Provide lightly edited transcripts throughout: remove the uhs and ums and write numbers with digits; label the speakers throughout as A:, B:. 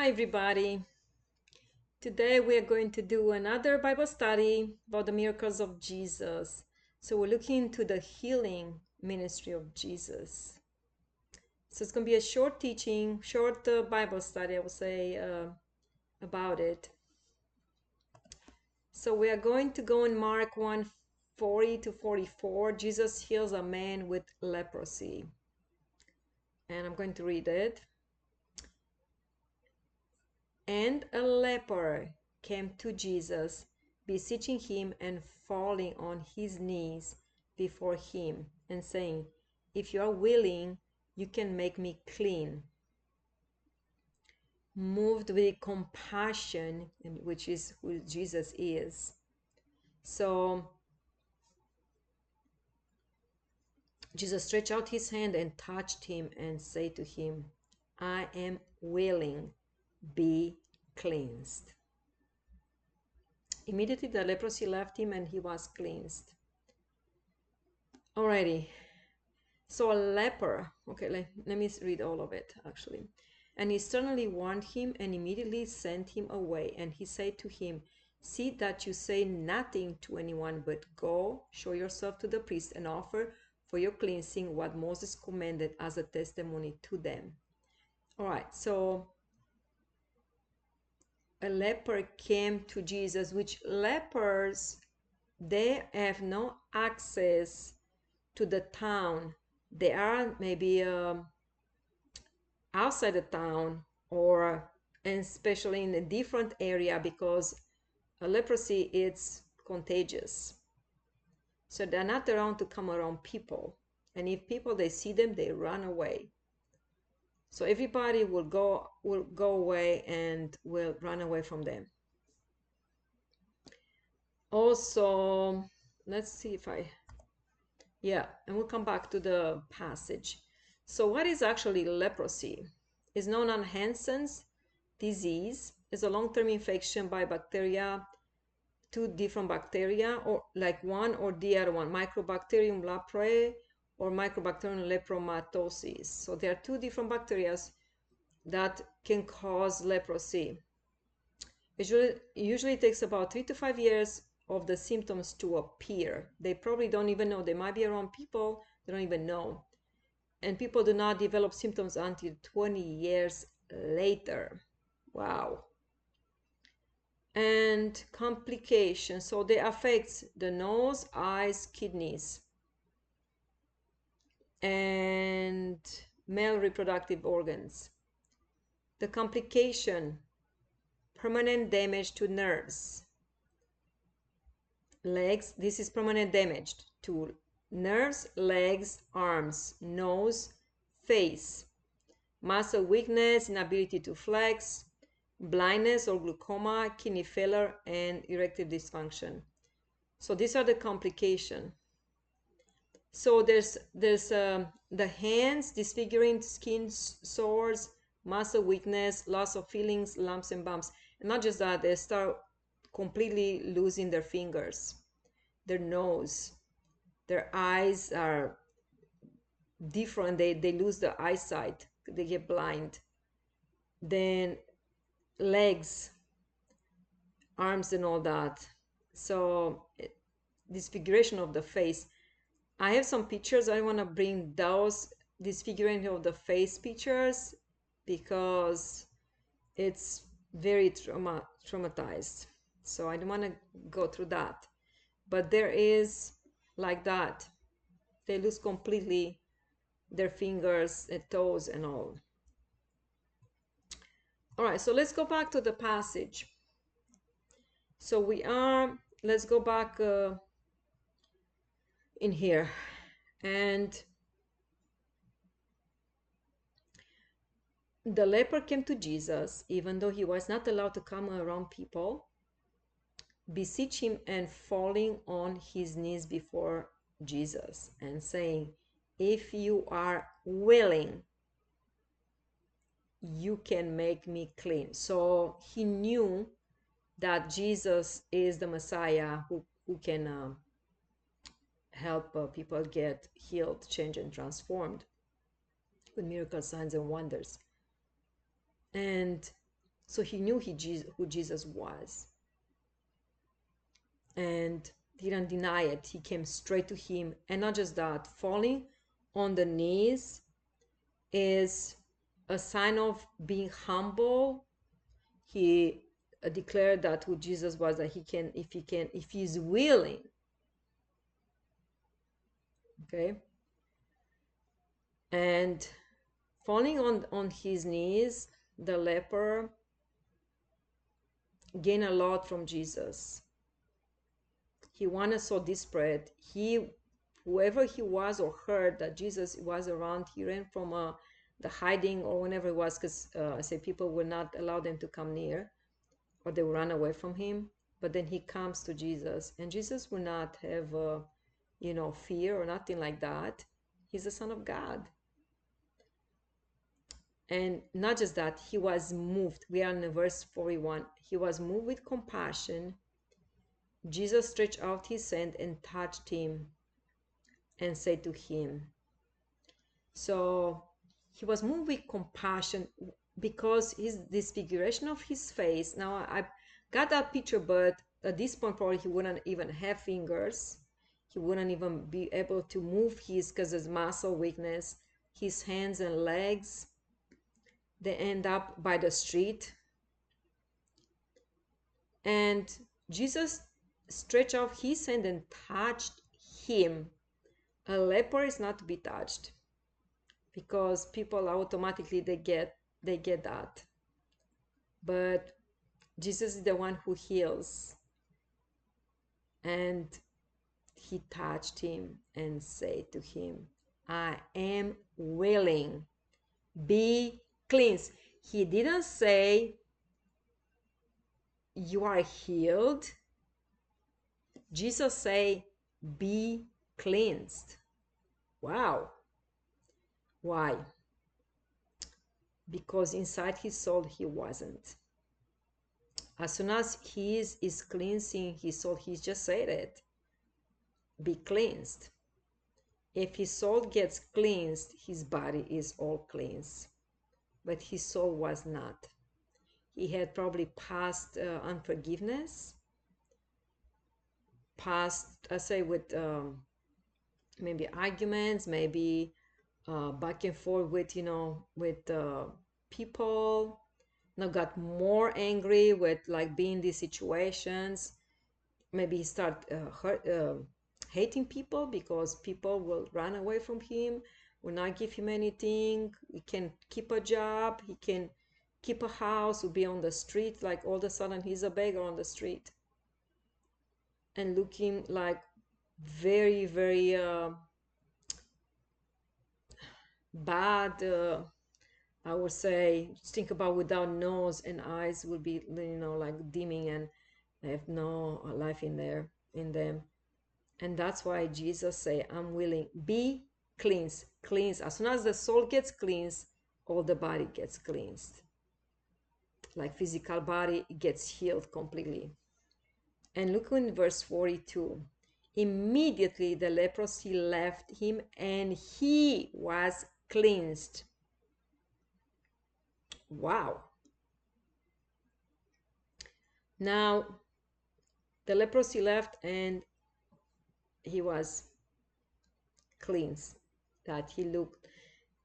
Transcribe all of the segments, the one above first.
A: Hi, everybody. Today we are going to do another Bible study about the miracles of Jesus. So we're looking into the healing ministry of Jesus. So it's going to be a short teaching, short Bible study, I would say, about it. So we are going to go in Mark 1:40 to 44. Jesus heals a man with leprosy. And I'm going to read it. And a leper came to Jesus, beseeching him and falling on his knees before him, and saying, If you are willing, you can make me clean. Moved with compassion, which is who Jesus is. So Jesus stretched out his hand and touched him and said to him, I am willing, be cleansed. Immediately the leprosy left him and he was cleansed. Alrighty. So a leper, okay, let me read all of it actually. And he sternly warned him and immediately sent him away. And he said to him, See that you say nothing to anyone, but go, show yourself to the priest, and offer for your cleansing what Moses commanded as a testimony to them. All right, so a leper came to Jesus, which lepers, they have no access to the town. They are maybe outside the town, or and especially in a different area, because leprosy is contagious. So they're not around to come around people. And if people, they see them, they run away. So everybody will go away and will run away from them. Also, let's see if yeah, and we'll come back to the passage. So what is actually leprosy? It's known as Hansen's disease. It's a long-term infection by bacteria, two different bacteria, or like one or the other one, Mycobacterium leprae or Mycobacterium lepromatosis. So there are two different bacteria that can cause leprosy. Usually it takes about 3 to 5 years of the symptoms to appear. They probably don't even know. They might be around people, they don't even know. And people do not develop symptoms until 20 years later. Wow. And complications. So they affect the nose, eyes, kidneys, and male reproductive organs. The complication, permanent damage to nerves, legs. This is permanent damage to nerves, legs, arms, nose, face, muscle weakness, inability to flex, blindness or glaucoma, kidney failure, and erectile dysfunction. So these are the complications. So there's the hands, disfiguring skin sores, muscle weakness, loss of feelings, lumps and bumps. And not just that, they start completely losing their fingers, their nose, their eyes are different. They lose the eyesight, they get blind. Then legs, arms and all that. So disfiguration of the face. I have some pictures. I want to bring those disfiguring of the face pictures because it's very traumatized. So I don't want to go through that. But there is like that. They lose completely their fingers and toes and all. All right, so let's go back to the passage. So let's go back in here. And the leper came to Jesus, even though he was not allowed to come around people, beseech him and falling on his knees before Jesus and saying, If you are willing, you can make me clean. So he knew that Jesus is the Messiah who can help people get healed, changed, and transformed with miracle signs and wonders. And So he knew who Jesus was and didn't deny it. He came straight to him. And not just that, falling on the knees is a sign of being humble. He declared that who Jesus was, that if he's willing, okay, and falling on his knees, the leper gained a lot from Jesus. He wanted so desperate. Whoever he was or heard that Jesus was around, he ran from the hiding or whenever it was, because I say people would not allow them to come near, or they would run away from him. But then he comes to Jesus, and Jesus will not have, fear or nothing like that. He's the Son of God. And not just that, he was moved. We are in verse 41. He was moved with compassion. Jesus stretched out his hand and touched him and said to him. So he was moved with compassion because his disfiguration of his face. Now I got that picture, but at this point probably he wouldn't even have fingers. He wouldn't even be able to move because of muscle weakness. His hands and legs, they end up by the street. And Jesus stretched out his hand and touched him. A leper is not to be touched because people automatically they get that. But Jesus is the one who heals. And he touched him and said to him, I am willing, be cleansed. He didn't say you are healed. Jesus say, be cleansed. Wow. Why? Because inside his soul he wasn't. As soon as he is cleansing his soul, he just said it, be cleansed. If his soul gets cleansed, his body is all cleansed. But his soul was not. He had probably past unforgiveness, past, I say, with maybe arguments, maybe back and forth with, with people. Now got more angry with like being in these situations. Maybe he start hating people because people will run away from him, will not give him anything. He can keep a job, he can keep a house, will be on the street, like all of a sudden he's a beggar on the street and looking like very, very bad. I would say, just think about without nose and eyes will be, like dimming and have no life in them. And that's why Jesus say, I'm willing, be cleansed. As soon as the soul gets cleansed, all the body gets cleansed. Like physical body gets healed completely. And look in verse 42. Immediately the leprosy left him and he was cleansed. Wow. Now the leprosy left and he was cleansed, that he looked.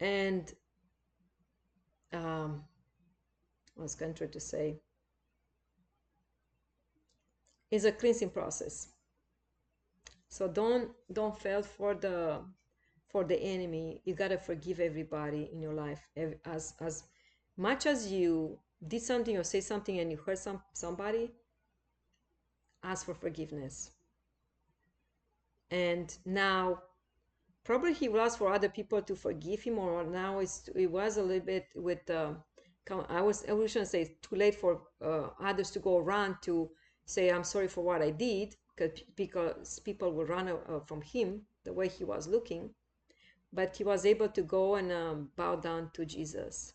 A: And I was going to say, it's a cleansing process. So don't fall for the enemy. You gotta forgive everybody in your life. As much as you did something or say something and you hurt somebody, ask for forgiveness. And now probably he will ask for other people to forgive him, or now it was a little bit with I shouldn't say it's too late for others to go around to say I'm sorry for what I did, because people will run from him the way he was looking. But he was able to go and bow down to Jesus.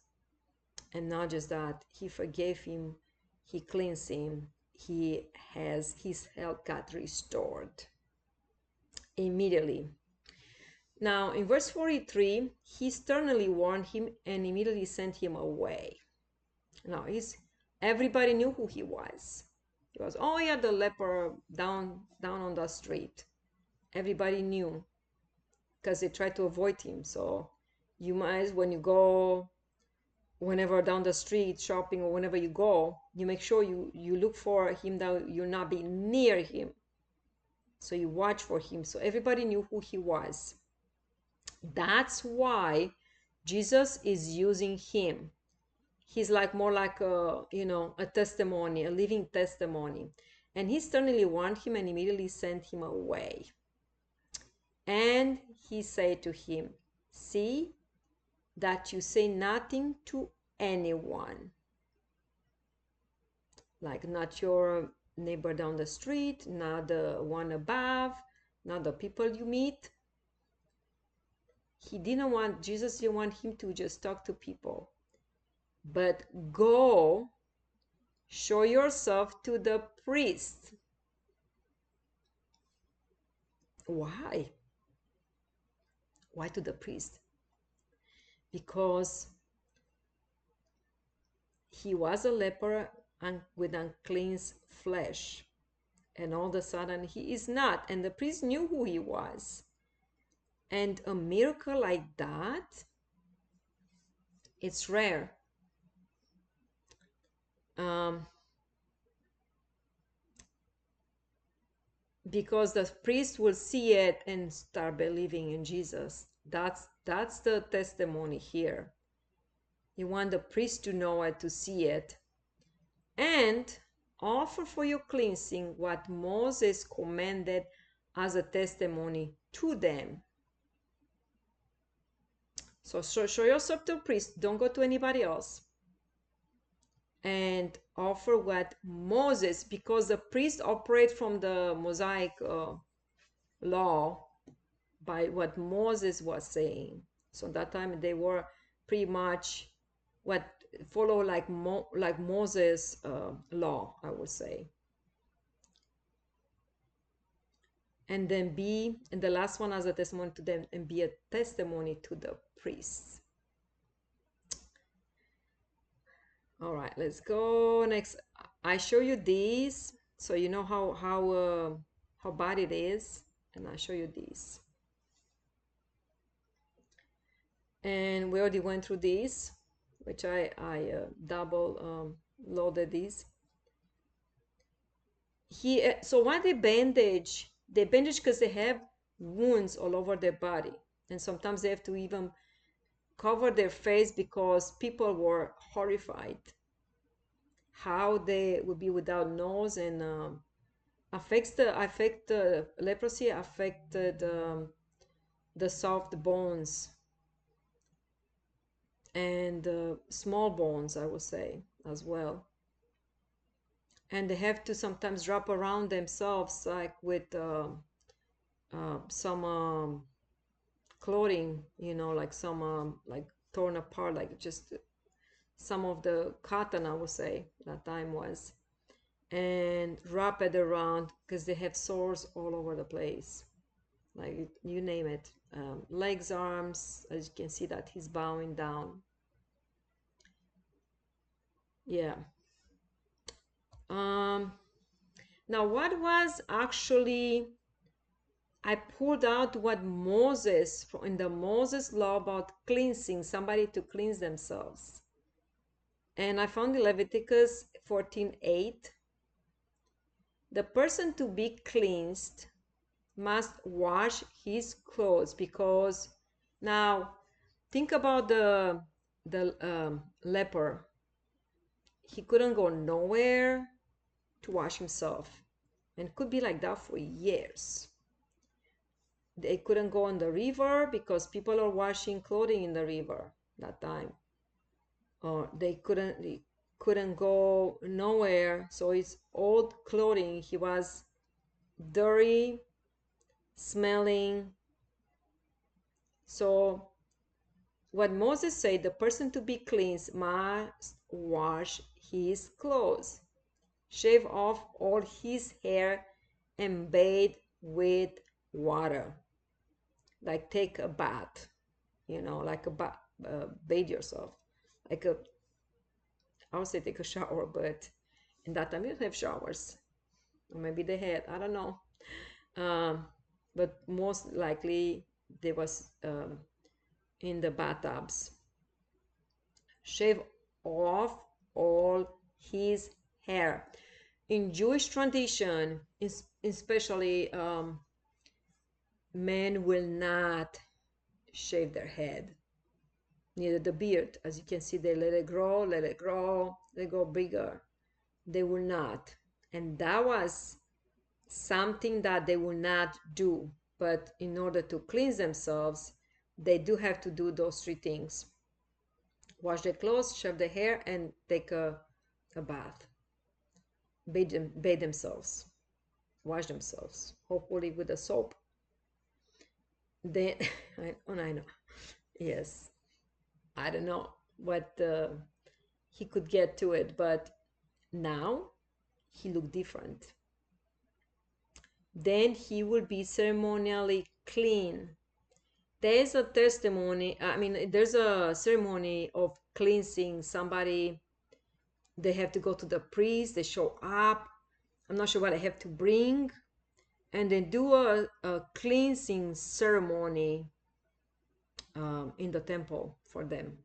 A: And not just that, he forgave him, he cleansed him, his health got restored immediately. Now, in verse 43, he sternly warned him and immediately sent him away. Now, Everybody knew who he was. He was, oh yeah, the leper down on the street. Everybody knew because they tried to avoid him. So you might, when you go, whenever down the street shopping or whenever you go, you make sure you look for him, that you're not be near him. So you watch for him. So everybody knew who he was. That's why Jesus is using him. He's like more like a testimony, a living testimony. And he sternly warned him and immediately sent him away. And he said to him, see that you say nothing to anyone. Like not your neighbor down the street, not the one above, not the people you meet. Jesus didn't want him to just talk to people, but go show yourself to the priest. Why? Why to the priest? Because he was a leper and with unclean flesh, and all of a sudden he is not, and the priest knew who he was. And a miracle like that, it's rare. Um, because the priest will see it and start believing in Jesus. That's the testimony here. You want the priest to know it, to see it, and offer for your cleansing what Moses commanded as a testimony to them. So show yourself to the priest. Don't go to anybody else. And offer what Moses, because the priest operate from the Mosaic law by what Moses was saying. So at that time they were pretty much what follow like Moses law, I would say. And then and the last one as a testimony to them, and be a testimony to the priests. All right, let's go next. I show you these so you know how bad it is, and I show you these. And we already went through these, which I double loaded these. So why they bandage? They bandage because they have wounds all over their body, and sometimes they have to even cover their face because people were horrified how they would be without nose, and leprosy affected the soft bones and small bones, I would say, as well. And they have to sometimes wrap around themselves like with some clothing, like some like torn apart, like just some of the cotton, I would say, that time was, and wrap it around because they have sores all over the place, like you name it, legs, arms, as you can see that he's bowing down. Yeah. Now what was actually, I pulled out what Moses, in the Moses law about cleansing, somebody to cleanse themselves. And I found in Leviticus 14:8, the person to be cleansed must wash his clothes, because now think about the leper. He couldn't go nowhere to wash himself, and could be like that for years. They couldn't go on the river because people are washing clothing in the river that time, or they couldn't go nowhere, so it's old clothing. He was dirty, smelling. So what Moses said, the person to be cleansed must wash his clothes, shave off all his hair, and bathe with water, like take a bath, like a bath, bathe yourself, like I would say take a shower, but in that time you don't have showers. Or maybe they had, I don't know. Um, but most likely they was in the bathtubs. Shave off all his hair. In Jewish tradition, especially men will not shave their head, neither the beard. As you can see, they let it grow, let it grow, they go bigger. They will not. And that was something that they will not do. But in order to cleanse themselves, they do have to do those three things: wash their clothes, shave their hair, and take a bath. Bathe themselves, wash themselves, hopefully with a soap. Then, I know, yes, I don't know what he could get to it, but now he looked different. Then he will be ceremonially clean. There's a testimony, I mean, there's a ceremony of cleansing somebody. They have to go to the priest, they show up. I'm not sure what they have to bring, and then do a cleansing ceremony in the temple for them.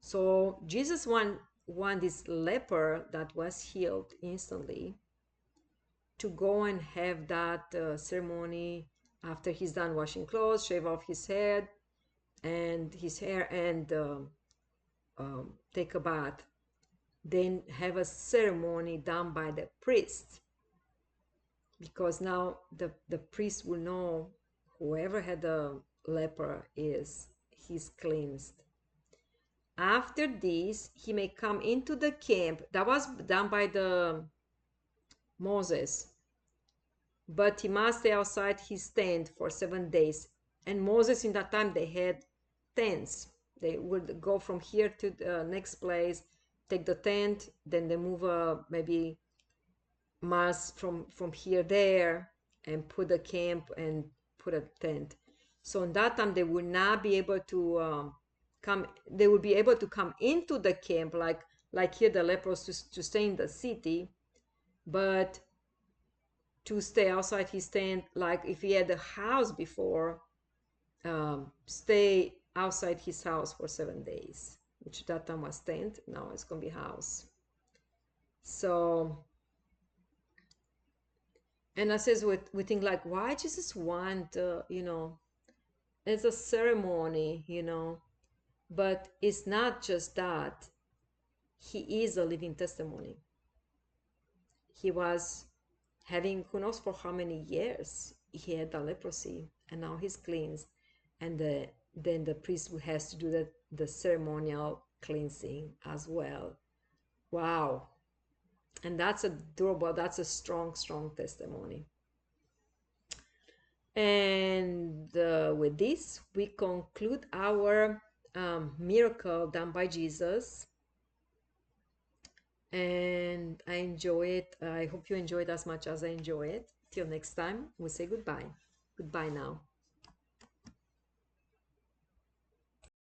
A: So Jesus want this leper that was healed instantly to go and have that ceremony after he's done washing clothes, shave off his head and his hair, and take a bath. Then have a ceremony done by the priest, because now the priest will know whoever had the leper is, he's cleansed. After this, he may come into the camp. That was done by the Moses, but he must stay outside his tent for 7 days. And Moses, in that time, they had tents. They would go from here to the next place, take the tent, then they move maybe miles from here there, and put a camp and put a tent. So in that time, they would not be able to come. They would be able to come into the camp, like here the lepers to stay in the city, but to stay outside his tent, like if he had a house before, stay outside his house for 7 days, which that time was tent. Now it's gonna be house. So, and I says we think like, why Jesus want it's a ceremony, but it's not just that. He is a living testimony. He was having, who knows for how many years he had the leprosy, and now he's cleansed. And then the priest has to do the ceremonial cleansing as well. Wow. And that's a durable, that's a strong, strong testimony. And with this, we conclude our miracle done by Jesus. And I enjoy it. I hope you enjoy it as much as I enjoy it. Till next time, we say goodbye. Goodbye now.